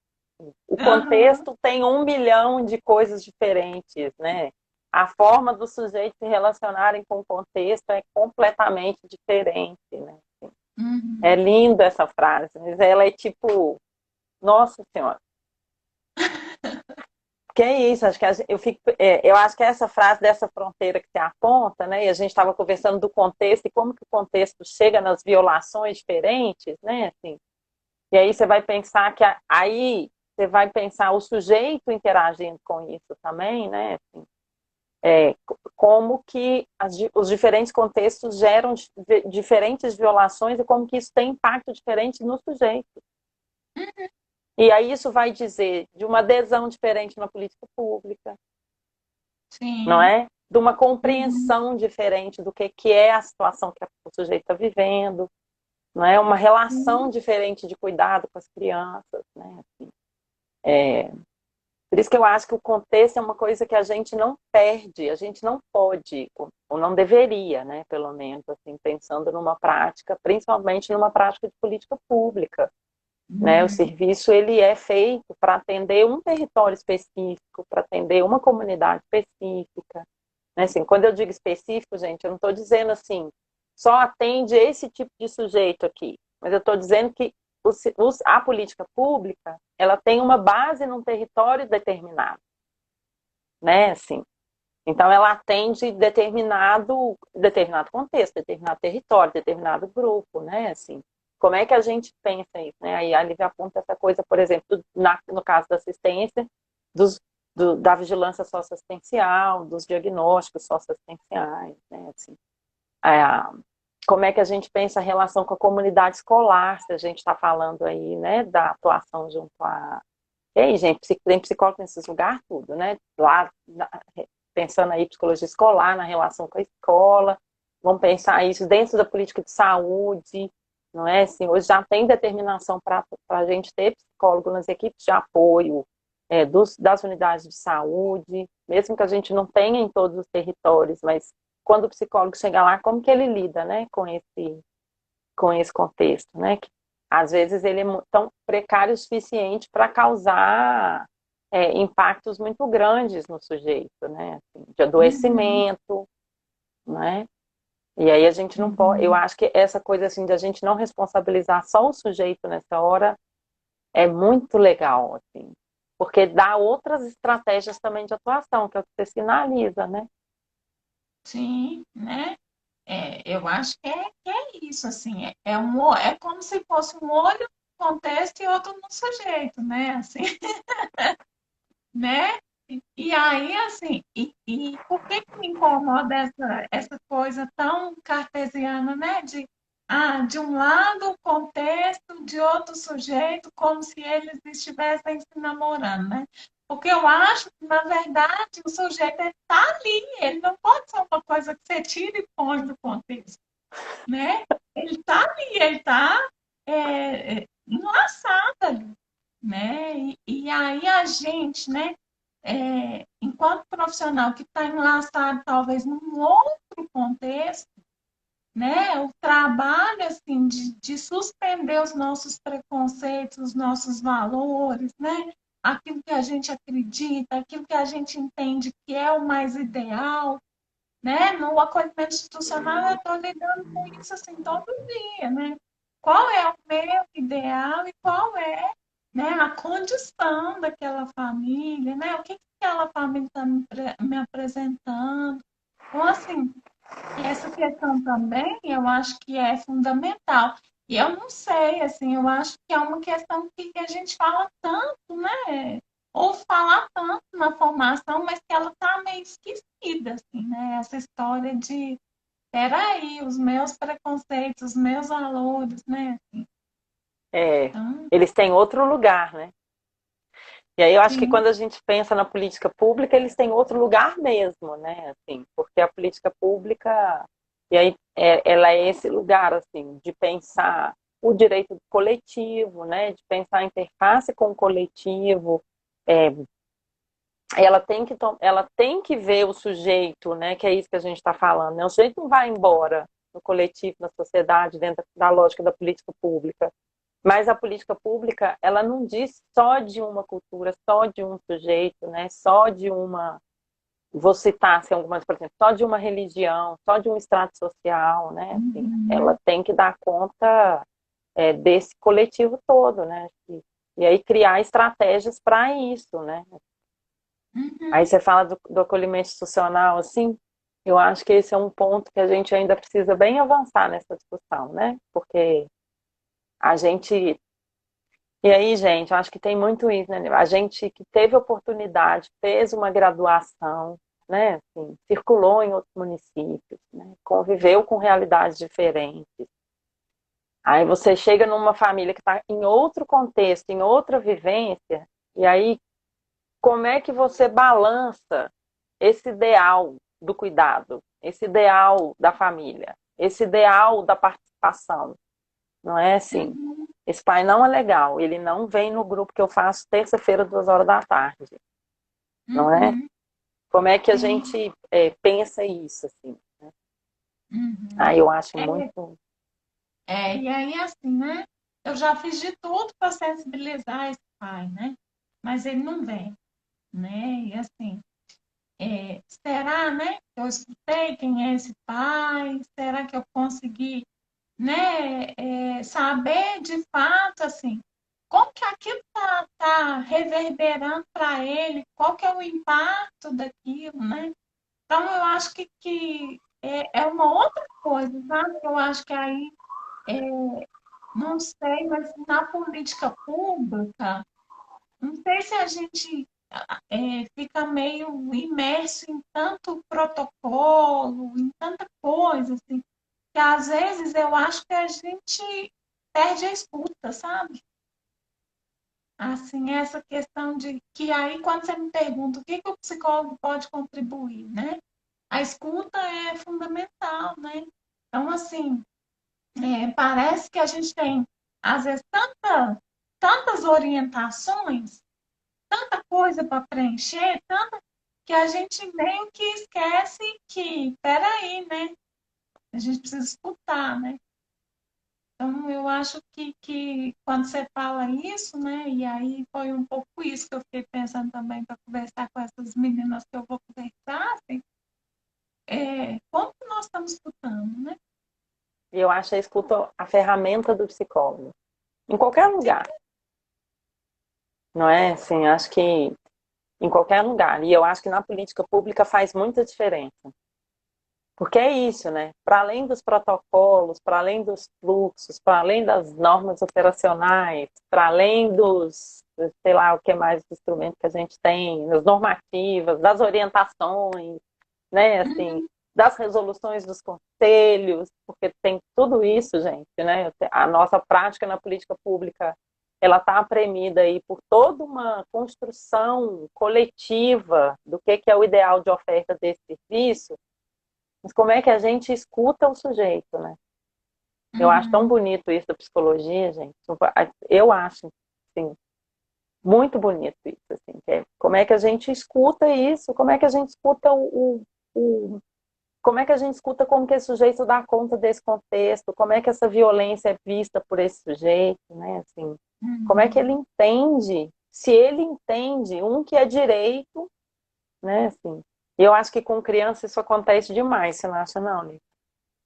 O uhum, contexto tem 1 milhão de coisas diferentes, né? A forma do sujeito se relacionarem com o contexto é completamente diferente, né? É uhum, linda essa frase, mas ela é tipo, nossa senhora, que é isso, acho que eu acho que essa frase dessa fronteira que você aponta, né? E a gente estava conversando do contexto e como que o contexto chega nas violações diferentes, né? Assim, e aí você vai pensar que aí você vai pensar o sujeito interagindo com isso também, né? Assim, como que os diferentes contextos geram diferentes violações e como que isso tem impacto diferente no sujeito. E aí isso vai dizer de uma adesão diferente na política pública, não sim. é? De uma Uhum, compreensão diferente do que é a situação que o sujeito está vivendo, não é? Uma relação sim. diferente de cuidado com as crianças, né? Assim, por isso que eu acho que o contexto é uma coisa que a gente não perde, a gente não pode, ou não deveria, né? Pelo menos, assim, pensando numa prática, principalmente numa prática de política pública, né? O Uhum. serviço ele é feito para atender um território específico, para atender uma comunidade específica, né? Assim, quando eu digo específico, gente, eu não estou dizendo assim, só atende esse tipo de sujeito aqui, mas eu estou dizendo que a política pública ela tem uma base num território determinado, né? Assim, então ela atende determinado contexto, determinado território, determinado grupo, né? Assim, como é que a gente pensa isso, né? Aí a Lívia aponta essa coisa, por exemplo, no caso da assistência, dos, da vigilância socioassistencial, dos diagnósticos socioassistenciais, né? Assim, é, como é que a gente pensa a relação com a comunidade escolar, se a gente está falando aí, né, da atuação junto a... E aí, gente, tem psicólogo nesses lugares, tudo, né? Lá, pensando aí psicologia escolar, na relação com a escola, vamos pensar isso dentro da política de saúde, não é? Assim, hoje já tem determinação para a gente ter psicólogo nas equipes de apoio das unidades de saúde, mesmo que a gente não tenha em todos os territórios, mas quando o psicólogo chega lá, como que ele lida, né, com esse contexto, né? Que, às vezes ele é tão precário o suficiente para causar impactos muito grandes no sujeito, né? Assim, de Uhum, adoecimento, né? E aí a gente não pode, eu uhum. acho que essa coisa assim de a gente não responsabilizar só o sujeito nessa hora é muito legal, assim, porque dá outras estratégias também de atuação, que é o que você sinaliza, né? Sim, né? Eu acho que é isso, assim, é como se fosse um olho no contexto e outro no sujeito, né? Assim, né? E aí, assim, por que que me incomoda essa coisa tão cartesiana, né? De um lado o contexto, de outro sujeito, como se eles estivessem se namorando, né? Porque eu acho que, na verdade, o sujeito está ali, ele não pode ser uma coisa que você tira e põe do contexto, né? Ele está ali, ele está enlaçado ali, né? E aí a gente, né? Enquanto profissional que está enlaçado talvez num outro contexto, né? O trabalho assim de suspender os nossos preconceitos, os nossos valores, né? Aquilo que a gente acredita, aquilo que a gente entende que é o mais ideal, né? No acolhimento institucional eu estou lidando com isso assim todo dia, né? Qual é o meu ideal e qual é, né, a condição daquela família, né? O que aquela família está me apresentando. Então, assim, essa questão também eu acho que é fundamental. E eu não sei, assim, eu acho que é uma questão que a gente fala tanto, né? Ou falar tanto na formação, mas que ela está meio esquecida, assim, né? Essa história de, peraí, os meus preconceitos, os meus valores, né? É, Então, eles têm outro lugar, né? E aí eu acho que sim. quando a gente pensa na política pública, eles têm outro lugar mesmo, né? Assim, porque a política pública, e aí ela é esse lugar, assim, de pensar o direito coletivo, né? De pensar a interface com o coletivo. É, ela tem que ver o sujeito, né? Que é isso que a gente está falando, né? O sujeito não vai embora no coletivo, na sociedade, dentro da lógica da política pública. Mas a política pública, ela não diz só de uma cultura, só de um sujeito, né? Só de uma, vou citar assim, algumas, por exemplo, só de uma religião, só de um extrato social, né? Assim, ela Uhum, tem que dar conta desse coletivo todo, né? E aí criar estratégias para isso, né? Aí uhum, você fala do acolhimento institucional, assim, eu acho que esse é um ponto que a gente ainda precisa bem avançar nessa discussão, né? Porque a gente. E aí, gente, eu acho que tem muito isso, né? A gente que teve oportunidade, fez uma graduação, né? Assim, circulou em outros municípios, né? Conviveu com realidades diferentes. Aí você chega numa família que está em outro contexto, em outra vivência, e aí como é que você balança esse ideal do cuidado, esse ideal da família, esse ideal da participação? Não é assim. uhum, Esse pai não é legal, ele não vem no grupo que eu faço terça-feira, 2 horas da tarde, não é? uhum, Como é que a sim, gente pensa isso, assim? Né? uhum. Ah, eu acho É, muito. e aí, assim, né? Eu já fiz de tudo para sensibilizar esse pai, né? Mas ele não vem, né? E assim, será, né? Eu escutei quem é esse pai? Será que eu consegui, né? Saber de fato, assim, como que aquilo tá reverberando para ele? Qual que é o impacto daquilo, né? Então, eu acho que é uma outra coisa, sabe? Eu acho que aí não sei, mas na política pública, não sei se a gente fica meio imerso em tanto protocolo, em tanta coisa, assim, que às vezes eu acho que a gente perde a escuta, sabe? Assim, essa questão de que aí quando você me pergunta o que que o psicólogo pode contribuir, né? A escuta é fundamental, né? Então, assim, parece que a gente tem, às vezes, tantas orientações, tanta coisa para preencher, tanta, que a gente meio que esquece que, peraí, né? A gente precisa escutar, né? Então, eu acho que quando você fala isso, né? E aí foi um pouco isso que eu fiquei pensando também para conversar com essas meninas que eu vou conversar, assim, como que nós estamos escutando, né? Eu acho a escuta a ferramenta do psicólogo, em qualquer Sim. lugar, não é? Assim, acho que em qualquer lugar. E eu acho que na política pública faz muita diferença. Porque é isso, né? Para além dos protocolos, para além dos fluxos, para além das normas operacionais, para além dos, sei lá, o que mais de instrumento que a gente tem, das normativas, das orientações, né? Assim, Uhum. das resoluções dos conselhos, porque tem tudo isso, gente, né? A nossa prática na política pública, ela está apremida aí por toda uma construção coletiva do que é o ideal de oferta desse serviço, mas como é que a gente escuta o sujeito, né? Eu acho tão Uhum. bonito isso da psicologia, gente. Eu acho, assim, muito bonito isso, assim. Como é que a gente escuta isso? Como é que a gente escuta como é que a gente escuta como que esse sujeito dá conta desse contexto? Como é que essa violência é vista por esse sujeito, né? Assim, como é que ele Uhum. entende? Se ele entende um que é direito, né? Assim, e eu acho que com criança isso acontece demais, você não acha, não, Nick?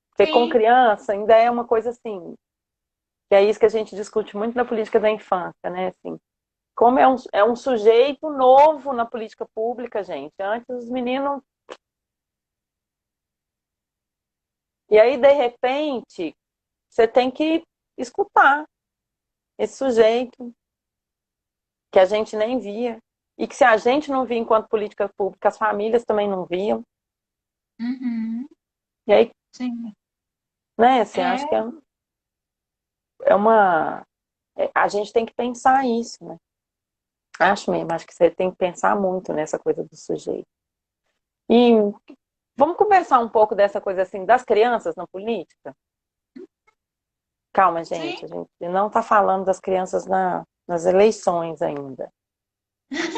Porque com Sim, criança ainda é uma coisa assim, que é isso que a gente discute muito na política da infância, né? Assim, como é um sujeito novo na política pública, gente. Antes os meninos. E aí, de repente, você tem que escutar esse sujeito que a gente nem via. E que se a gente não via enquanto política pública, as famílias também não viam. uhum. E aí, Sim. né, assim, acho que É, é uma. A gente tem que pensar isso, né? Acho mesmo, acho que você tem que pensar muito nessa coisa do sujeito. E vamos conversar um pouco dessa coisa assim das crianças na política? Calma, sim. gente, a gente não está falando das crianças nas eleições ainda.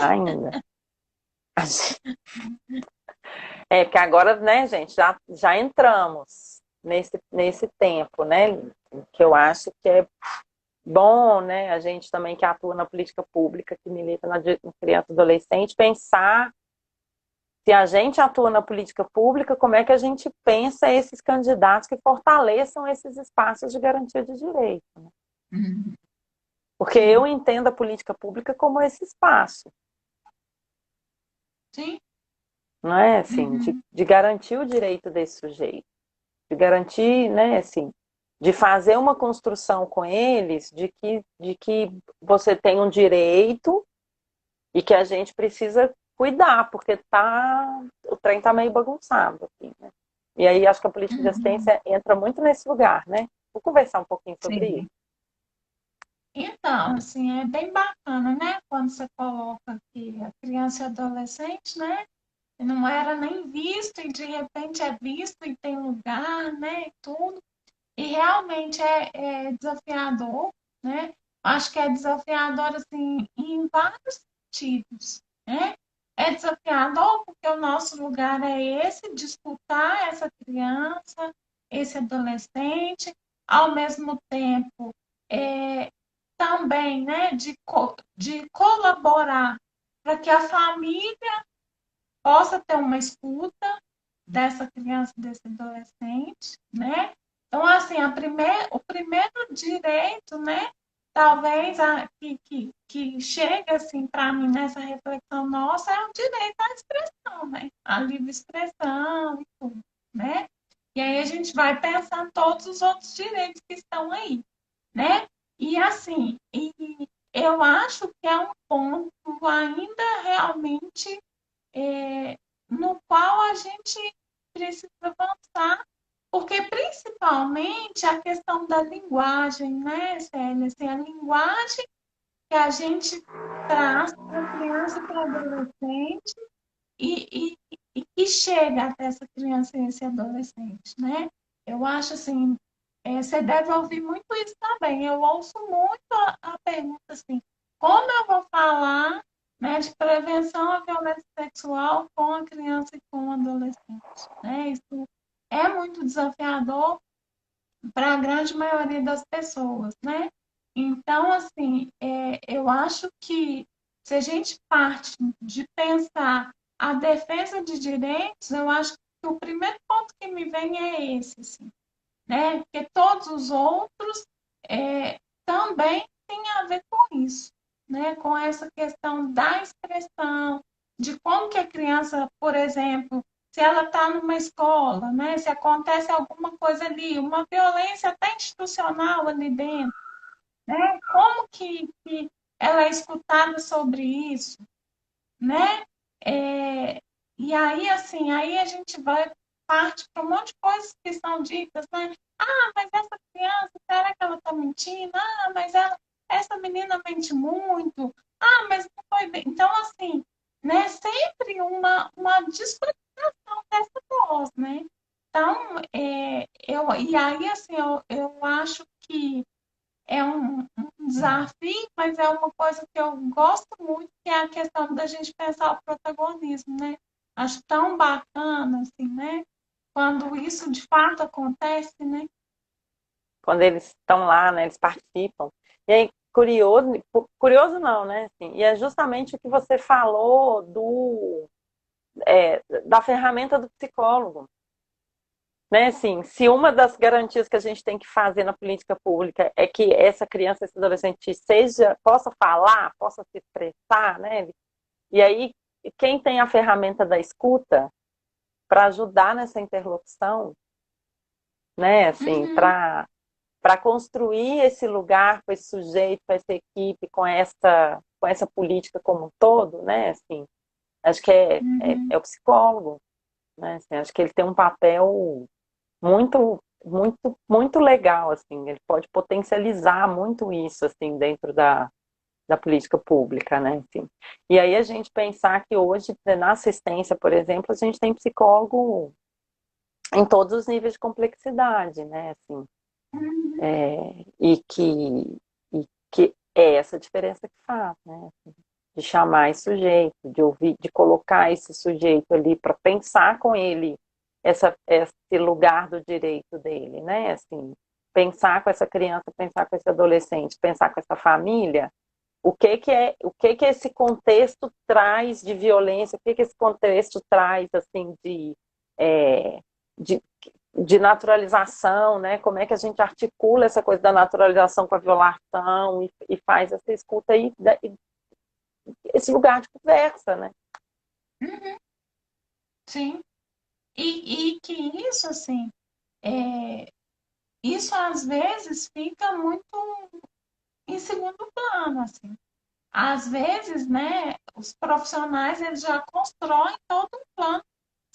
Ainda. É, porque agora, né, gente, já entramos nesse tempo, né? Que eu acho que é bom, né? A gente também que atua na política pública, que milita na criança e adolescente, pensar se a gente atua na política pública, como é que a gente pensa esses candidatos que fortaleçam esses espaços de garantia de direito, né? Uhum. Porque eu Sim, entendo a política pública como esse espaço, sim. não é assim, Uhum. de garantir o direito desse sujeito, de garantir, né, assim, de fazer uma construção com eles de que você tem um direito e que a gente precisa cuidar, porque o trem tá meio bagunçado aqui, né? E aí acho que a política de Uhum. assistência entra muito nesse lugar, né? Vou conversar um pouquinho sobre isso. Sim. Então, assim, é bem bacana, né? Quando você coloca que a criança e adolescente, né? Não era nem visto e de repente é visto e tem lugar, né? E tudo. E realmente é desafiador, né? Acho que é desafiador, assim, em vários sentidos, né? É desafiador porque o nosso lugar é esse, de escutar essa criança, esse adolescente, ao mesmo tempo, é, também, né, de colaborar para que a família possa ter uma escuta dessa criança, desse adolescente, né? Então, assim, o primeiro direito, né? Talvez que chega assim para mim nessa reflexão nossa é o direito à expressão, né? A livre expressão e tudo, né? E aí a gente vai pensar em todos os outros direitos que estão aí, né? E assim, eu acho que é um ponto ainda realmente no qual a gente precisa avançar, porque principalmente a questão da linguagem, né, Célia? Assim, a linguagem que a gente traz para a criança e para o adolescente e que chega até essa criança e esse adolescente, né? Eu acho assim, você deve ouvir muito isso também. Eu ouço muito a pergunta assim, como eu vou falar, né, de prevenção à violência sexual com a criança e com o adolescente, né? Isso é muito desafiador para a grande maioria das pessoas, né? Então, assim, eu acho que se a gente parte de pensar a defesa de direitos, eu acho que o primeiro ponto que me vem é esse, assim, né? Porque todos os outros também têm a ver com isso, né? Com essa questão da expressão, de como que a criança, por exemplo, se ela está numa escola, né? Se acontece alguma coisa ali, uma violência até institucional ali dentro, né? Como que ela é escutada sobre isso, né? É, e aí, assim, aí a gente vai parte para um monte de coisas que são ditas, né? Ah, mas essa criança, será que ela está mentindo? Ah, mas essa menina mente muito. Ah, mas não foi bem. Então, assim, né? Sempre uma desqualificação dessa voz, né? Então, e aí, assim, eu acho que é um desafio, mas é uma coisa que eu gosto muito, que é a questão da gente pensar o protagonismo, né? Acho tão bacana, assim, né? Quando isso de fato acontece, né? Quando eles estão lá, né, eles participam. E aí, curioso não, né? Assim, e é justamente o que você falou da ferramenta do psicólogo. Né, assim, se uma das garantias que a gente tem que fazer na política pública é que essa criança, esse adolescente possa falar, possa se expressar, né? E aí, quem tem a ferramenta da escuta para ajudar nessa interlocução, né? Assim, Uhum, para construir esse lugar com esse sujeito, com essa equipe, com essa política como um todo, né? Assim, acho que é uhum, o psicólogo, né? Assim, acho que ele tem um papel muito, muito, muito legal, assim, ele pode potencializar muito isso, assim, dentro da política pública, né, assim. E aí a gente pensar que hoje, né, na assistência, por exemplo, a gente tem psicólogo em todos os níveis de complexidade, né, assim, uhum. e que é essa diferença que faz, né, assim, de chamar esse sujeito, de ouvir, de colocar esse sujeito ali para pensar com ele esse lugar do direito dele, né? Assim, pensar com essa criança, pensar com esse adolescente, pensar com essa família, o que que esse contexto traz de violência, o que que esse contexto traz assim é, de, de naturalização, né? Como é que a gente articula essa coisa da naturalização com a violação e faz essa escuta aí, esse lugar de conversa, né? Uhum, sim. E que isso, assim, é, isso às vezes fica muito em segundo plano, assim. Às vezes, né, os profissionais eles já constroem todo um plano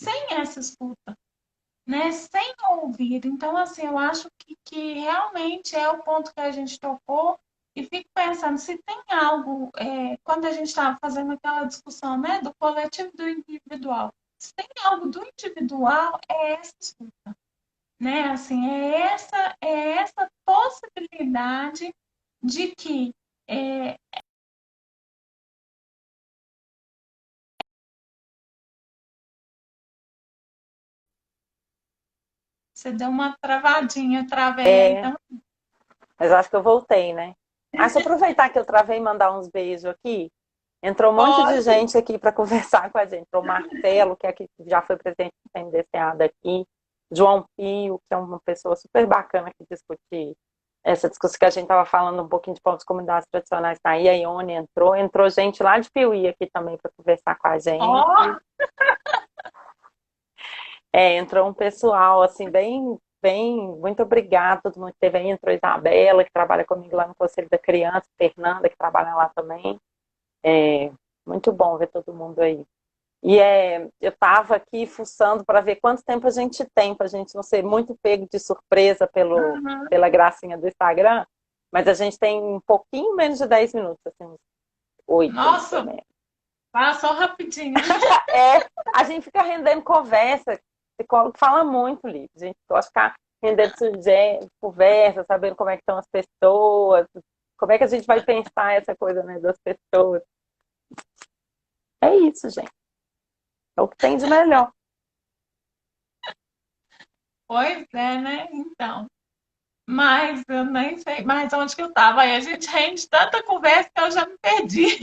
sem essa escuta, né, sem ouvir. Então, assim, eu acho que realmente é o ponto que a gente tocou e fico pensando se tem algo, quando a gente estava fazendo aquela discussão, né, do coletivo e do individual, se tem algo do individual, é essa escuta, né, assim, é essa possibilidade de que é, você deu uma travadinha, eu travei aí É, também. mas acho que eu voltei, né? Ah, se eu aproveitar que eu travei e mandar uns beijos aqui, entrou um monte de Pode. gente aqui para conversar com a gente. Entrou o Marcelo, que é aqui, já foi presidente do CNDCA daqui, João Pio, que é uma pessoa super bacana que discute essa discussão que a gente estava falando um pouquinho de povos comunidades tradicionais tá aí, a Ione entrou gente lá de Piuí aqui também para conversar com a gente. Ó, Entrou um pessoal, assim, bem, bem, muito obrigada, todo mundo que teve aí, entrou a Isabela, que trabalha comigo lá no Conselho da Criança, Fernanda, que trabalha lá também. É muito bom ver todo mundo aí. E eu estava aqui fuçando para ver quanto tempo a gente tem, para a gente não ser muito pego de surpresa uhum. pela gracinha do Instagram, mas a gente tem um pouquinho menos de 10 minutos, assim, uns 8 mais ou Nossa, menos. passou rapidinho. A gente fica rendendo conversa, o psicólogo fala muito, Liz. A gente gosta de ficar rendendo conversa, sabendo como é que estão as pessoas, como é que a gente vai pensar essa coisa, né, das pessoas. É isso, gente. É o que tem de melhor. Pois é, né? Então. Mas eu nem sei mais onde que eu estava. Aí a gente rende tanta conversa que eu já me perdi.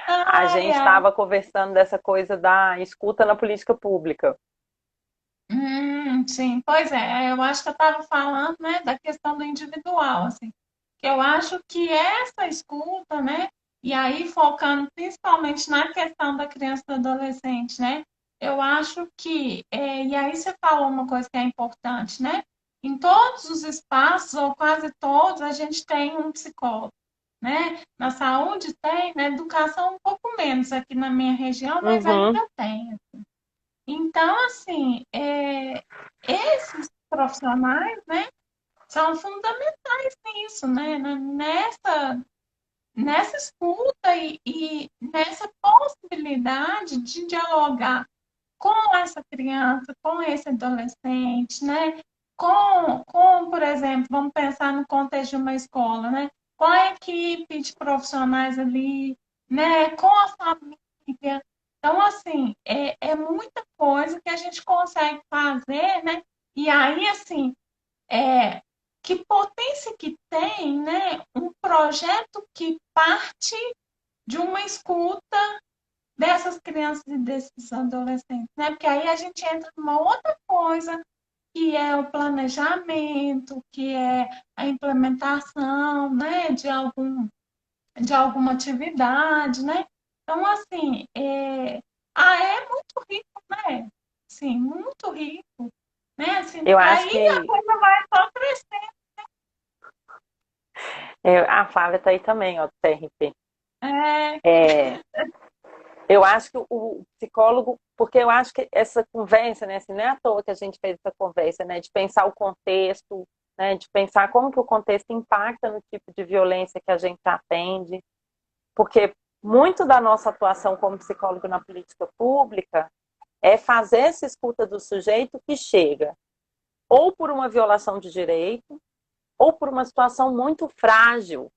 A Ai, gente ai. estava conversando dessa coisa da escuta na política pública. Sim, pois é. Eu acho que eu estava falando, né, da questão do individual, assim. Que eu acho que essa escuta, né? E aí, focando principalmente na questão da criança e do adolescente, né? Eu acho que, e aí você falou uma coisa que é importante, né? Em todos os espaços, ou quase todos, a gente tem um psicólogo, né? Na saúde tem, na educação um pouco menos aqui na minha região, mas Uhum. ainda tem. Então, assim, esses profissionais, né, são fundamentais nisso, né? Nessa escuta e nessa possibilidade de dialogar com essa criança, com esse adolescente, né? Por exemplo, vamos pensar no contexto de uma escola, né? Com a equipe de profissionais ali, né? Com a família. Então, assim, é muita coisa que a gente consegue fazer, né? E aí, assim, é, que potência que tem, né? Um projeto que parte de uma escuta dessas crianças e desses adolescentes, né? Porque aí a gente entra numa outra coisa, que é o planejamento, que é a implementação, né? De alguma atividade, né? Então, assim, é muito rico, né? Sim, muito rico, né? Assim, Eu acho daí a que coisa vai só crescendo. a Flávia está aí também, ó, do TRP. É, É, eu acho que o psicólogo, porque eu acho que essa conversa, né, assim, não é à toa que a gente fez essa conversa, né, de pensar o contexto, né, de pensar como que o contexto impacta no tipo de violência que a gente atende, porque muito da nossa atuação como psicólogo na política pública é fazer essa escuta do sujeito que chega ou por uma violação de direito ou por uma situação muito frágil,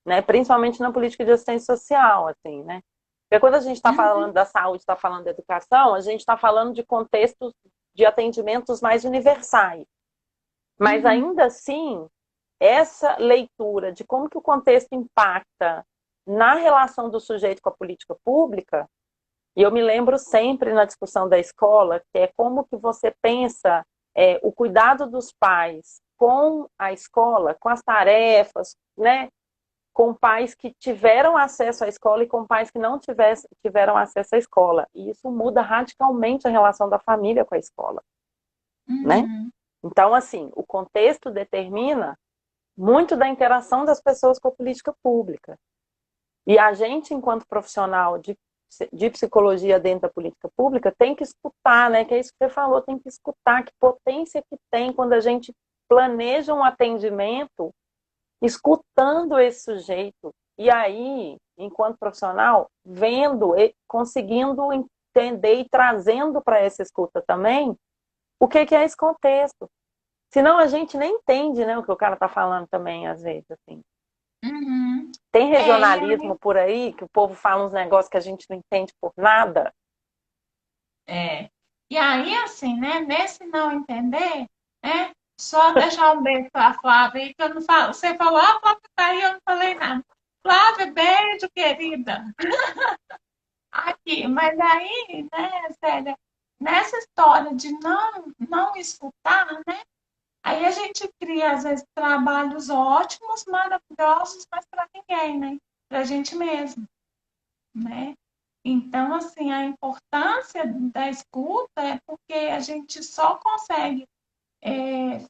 né? Principalmente na política de assistência social, assim, né? Porque quando a gente está uhum, falando da saúde, está falando da educação, a gente está falando de contextos de atendimentos mais universais. Mas uhum, ainda assim, essa leitura de como que o contexto impacta na relação do sujeito com a política pública, e eu me lembro sempre na discussão da escola, que é como que você pensa o cuidado dos pais com a escola, com as tarefas, né? Com pais que tiveram acesso à escola e com pais que não tiveram acesso à escola. E isso muda radicalmente a relação da família com a escola, né? uhum, Então, assim, o contexto determina muito da interação das pessoas com a política pública. E a gente, enquanto profissional de psicologia dentro da política pública, tem que escutar, né? Que é isso que você falou, tem que escutar que potência que tem quando a gente planeja um atendimento escutando esse sujeito. E aí, enquanto profissional, vendo, conseguindo entender e trazendo para essa escuta também o que é esse contexto. Senão a gente nem entende, né, o que o cara está falando também, às vezes. Assim. uhum. Tem E aí, regionalismo por aí, que o povo fala uns negócios que a gente não entende por nada. é, e aí, assim, né, nesse não entender, né, só deixar um beijo para a Flávia aí, que eu não falo, você falou, ah, a Flávia tá aí, eu não falei nada. Flávia, beijo, querida. Aqui, mas aí, né, Célia, nessa história de não escutar, né, aí a gente cria, às vezes, trabalhos ótimos, maravilhosos, mas para ninguém, né, para a gente mesmo, né? Então, assim, a importância da escuta é porque a gente só consegue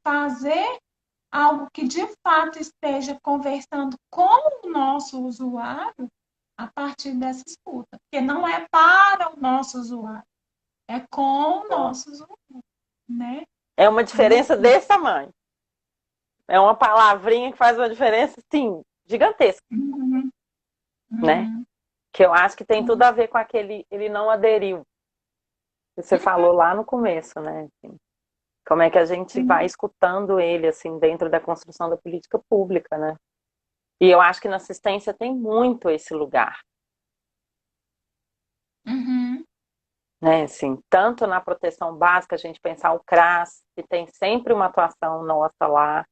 fazer algo que de fato esteja conversando com o nosso usuário a partir dessa escuta, porque não é para o nosso usuário, é com o nosso usuário, né? É uma Então, diferença assim, desse tamanho. É uma palavrinha que faz uma diferença, sim, gigantesca, uhum, né? uhum, Que eu acho que tem tudo a ver com aquele, ele não aderiu, que você falou lá no começo, né? Assim, como é que a gente vai sim, escutando ele, assim, dentro da construção da política pública, né? E eu acho que na assistência tem muito esse lugar, uhum, né? Assim, tanto na proteção básica, a gente pensar o CRAS, que tem sempre uma atuação nossa lá,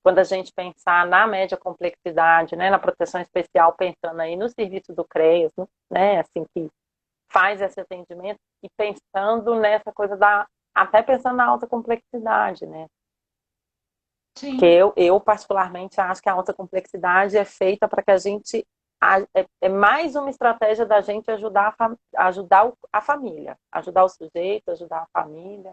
quando a gente pensar na média complexidade, né, na proteção especial, pensando aí no serviço do CREAS, né, assim, que faz esse atendimento, e pensando nessa coisa até pensando na alta complexidade, né, porque sim, eu particularmente acho que a alta complexidade é feita para que a gente é mais uma estratégia da gente ajudar a família, ajudar o sujeito, ajudar a família,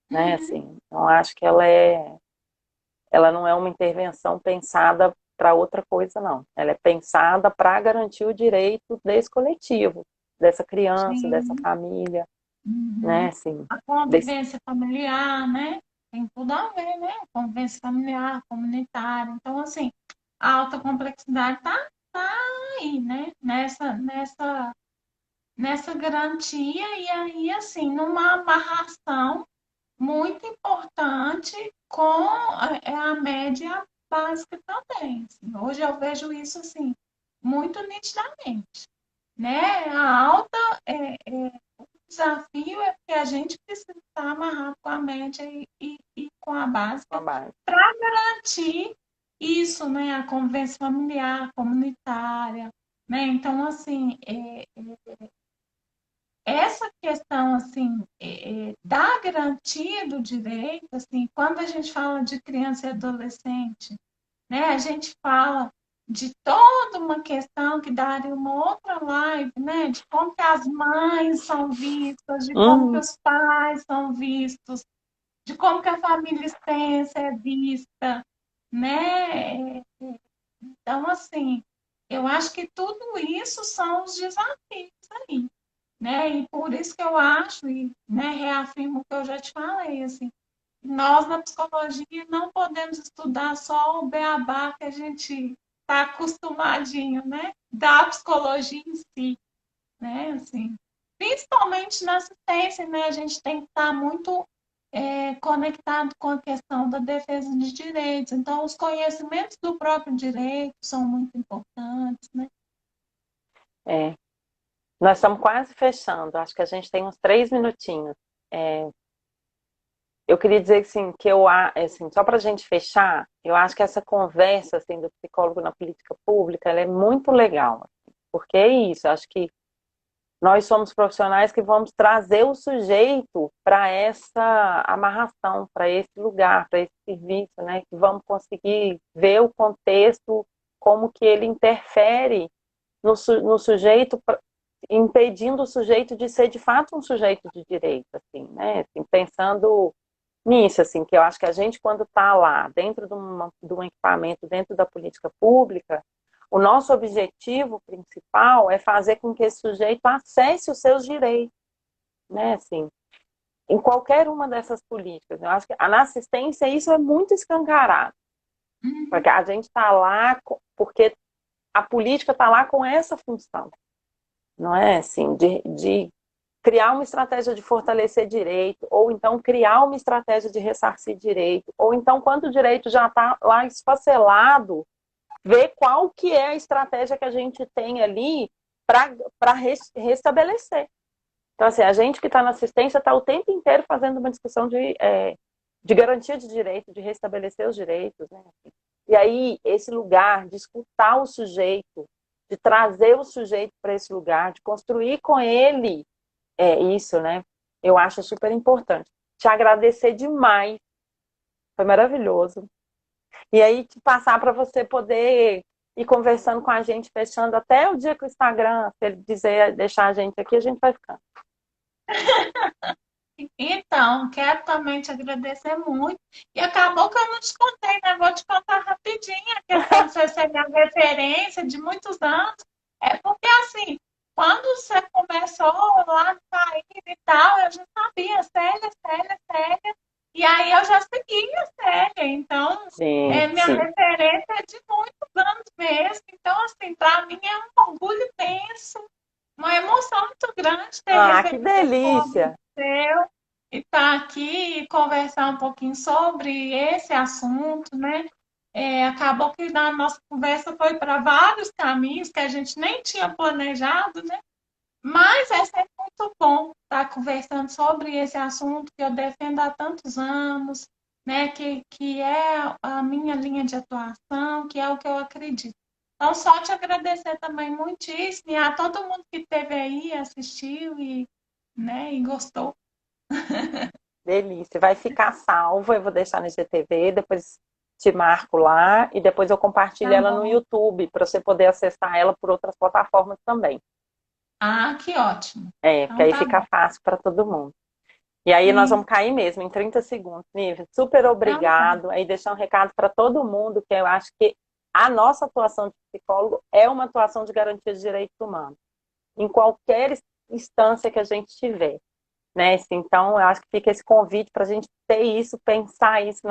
né? Uhum. Assim, não acho que ela não é uma intervenção pensada para outra coisa, não. Ela é pensada para garantir o direito desse coletivo, dessa criança, dessa Sim. família, né? Uhum. Assim, A desse... convivência familiar, né? Tem tudo a ver, né? Convivência familiar, comunitária. Então, assim, a alta complexidade tá aí, né? Nessa garantia e aí, assim, numa amarração muito importante com a média básica também. Assim. Hoje eu vejo isso, assim, muito nitidamente, né? A alta desafio é que a gente precisa estar amarrado com a média e com a básica para garantir isso, né? A convivência familiar, comunitária, né? Então, assim, essa questão, assim, da garantia do direito, assim, quando a gente fala de criança e adolescente, né? A gente fala de toda uma questão que daria uma outra live, né? De como que as mães são vistas, de como que Hum, os pais são vistos, de como que a família extensa é vista, né? Então, assim, eu acho que tudo isso são os desafios aí, né? E por isso que eu acho, e né, reafirmo o que eu já te falei, assim, nós, na psicologia, não podemos estudar só o beabá que a gente está acostumadinho, né? Da psicologia em si, né? Assim, principalmente na assistência, né? A gente tem que estar muito conectado com a questão da defesa de direitos. Então, os conhecimentos do próprio direito são muito importantes, né? é. Nós estamos quase fechando, acho que a gente tem uns 3 minutinhos. É, eu queria dizer assim, que assim, só para a gente fechar, eu acho que essa conversa assim, do psicólogo na política pública ela é muito legal, assim, porque é isso, acho que nós somos profissionais que vamos trazer o sujeito para essa amarração, para esse lugar, para esse serviço, né? Que vamos conseguir ver o contexto, como que ele interfere no sujeito, impedindo o sujeito de ser de fato um sujeito de direito, assim, né? Assim, pensando nisso, assim, que eu acho que a gente, quando está lá, dentro de um equipamento, dentro da política pública, o nosso objetivo principal é fazer com que esse sujeito acesse os seus direitos, né, assim, em qualquer uma dessas políticas. Eu acho que na assistência isso é muito escancarado, Uhum. porque a gente está lá porque a política está lá com essa função, não é, assim, de criar uma estratégia de fortalecer direito, ou então criar uma estratégia de ressarcir direito, ou então, quando o direito já está lá esfacelado, ver qual que é a estratégia que a gente tem ali para restabelecer. Então, assim, a gente que está na assistência está o tempo inteiro fazendo uma discussão de garantia de direito, de restabelecer os direitos, né? E aí, esse lugar de escutar o sujeito, de trazer o sujeito para esse lugar, de construir com ele isso, né? Eu acho super importante. Te agradecer demais, foi maravilhoso. E aí te passar para você poder ir conversando com a gente, fechando até o dia que o Instagram, se ele dizer deixar a gente aqui, a gente vai ficando. Então, quero também te agradecer muito. E acabou que eu não te contei, né? Vou te contar rapidinho a questão de você ser minha referência de muitos anos. É porque, assim, quando você começou lá no país e tal, eu já sabia, Célia, Célia, Célia. E aí eu já seguia a Célia. Então, Sim, minha sim. referência é de muitos anos mesmo. Então, assim, para mim é um orgulho imenso, uma emoção muito grande ter Ah, que recebido esse convite delícia! seu e estar aqui e conversar um pouquinho sobre esse assunto, né? Acabou que na nossa conversa foi para vários caminhos que a gente nem tinha planejado, né? Mas é sempre muito bom estar conversando sobre esse assunto que eu defendo há tantos anos, né? Que é a minha linha de atuação, que é o que eu acredito. Então, só te agradecer também muitíssimo e a todo mundo que esteve aí, assistiu né, e gostou. Delícia. Vai ficar salvo, eu vou deixar no IGTV, depois te marco lá e depois eu compartilho Tá ela no bom. YouTube para você poder acessar ela por outras plataformas também. Ah, que ótimo. Porque Então aí tá fica bom. fácil para todo mundo. E aí nós vamos Sim, cair mesmo em 30 segundos. Nívia, super então tá. obrigado. Aí deixar um recado para todo mundo, que eu acho que a nossa atuação de psicólogo é uma atuação de garantia de direitos humanos, em qualquer instância que a gente tiver. Né? Então, eu acho que fica esse convite para a gente ter isso, pensar isso